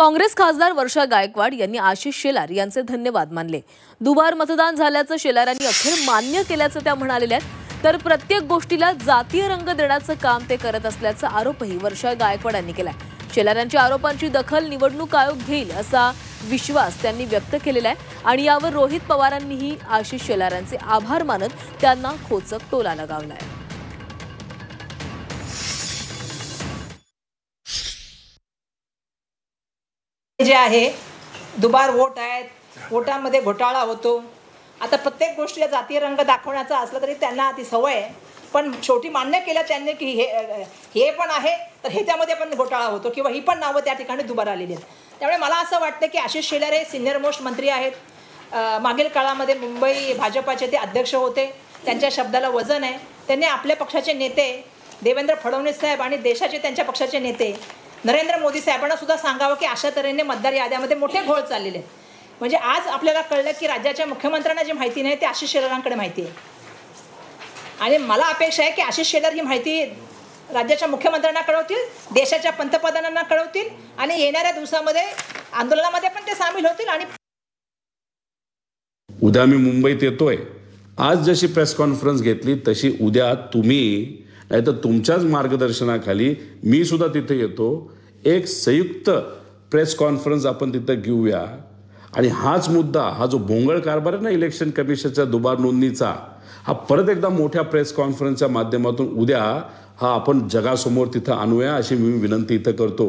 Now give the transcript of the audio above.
काँग्रेस खासदार वर्षा गायकवाड यांनी आशिष शेलार यांचे धन्यवाद मानले। दुबार मतदान झाल्याचं शेलारांनी अखेर मान्य केल्याचं त्या म्हणालेल्या आहेत। तर प्रत्येक गोष्टीला जातीय रंग देण्याचं काम ते करत असल्याचा आरोपही वर्षा गायकवाड यांनी केलाय। शेलारांच्या आरोपांची दखल निवडणूक आयोग घेईल असा विश्वास त्यांनी व्यक्त केलेला आहे आणि यावर रोहित पवारांनीही आशिष शेलारांचे आभार मानत त्यांना खोचक टोला लगावलाय। जे आहे दुबार वोट आहेत, वोटांमध्ये घोटाळा होतो। आता प्रत्येक गोष्टीला जातीय रंग दाखवण्याचा असला तरी त्यांना ती सवय आहे, पण शेवटी मान्य केलं त्यांनी की हे पण आहे तर ह्याच्यामध्ये पण घोटाळा होतो किंवा ही पण नावं त्या ठिकाणी दुबार आलेली आहेत। त्यामुळे मला असं वाटतं की आशिष शेलार हे सिनियर मोस्ट मंत्री आहेत। मागील काळामध्ये मुंबई भाजपाचे ते अध्यक्ष होते, त्यांच्या शब्दाला वजन आहे। त्यांनी आपल्या पक्षाचे नेते देवेंद्र फडणवीस साहेब आणि देशाचे त्यांच्या पक्षाचे नेते नरेंद्र मोदी साहेबांना सुद्धा सांगावं की अशा तऱ्हेने मतदार याद्यामध्ये मोठे घोळ चाललेले आहेत। म्हणजे आज आपल्याला कळलं की राज्याच्या मुख्यमंत्र्यांना जी माहिती नाही ते आशिष शेलारांकडे माहिती आहे आणि मला अपेक्षा आहे की आशिष शेलार ही माहिती राज्याच्या मुख्यमंत्र्यांना कळवतील, देशाच्या पंतप्रधानांना कळवतील आणि येणाऱ्या दिवसामध्ये आंदोलनामध्ये पण ते सामील होतील। आणि उद्या मी मुंबईत येतोय, आज जशी प्रेस कॉन्फरन्स घेतली तशी उद्या तुम्ही नाही तर तुमच्याच मार्गदर्शनाखाली मी सुद्धा तिथे येतो। एक संयुक्त प्रेस कॉन्फरन्स आपण तिथे घेऊया आणि हाच मुद्दा, हा जो भोंगळ कारभार आहे ना इलेक्शन कमिशनच्या दुबार नोंदणीचा, हा परत एकदा मोठ्या प्रेस कॉन्फरन्सच्या माध्यमातून उद्या हा आपण जगासमोर तिथं आणूया अशी मी विनंती इथं करतो।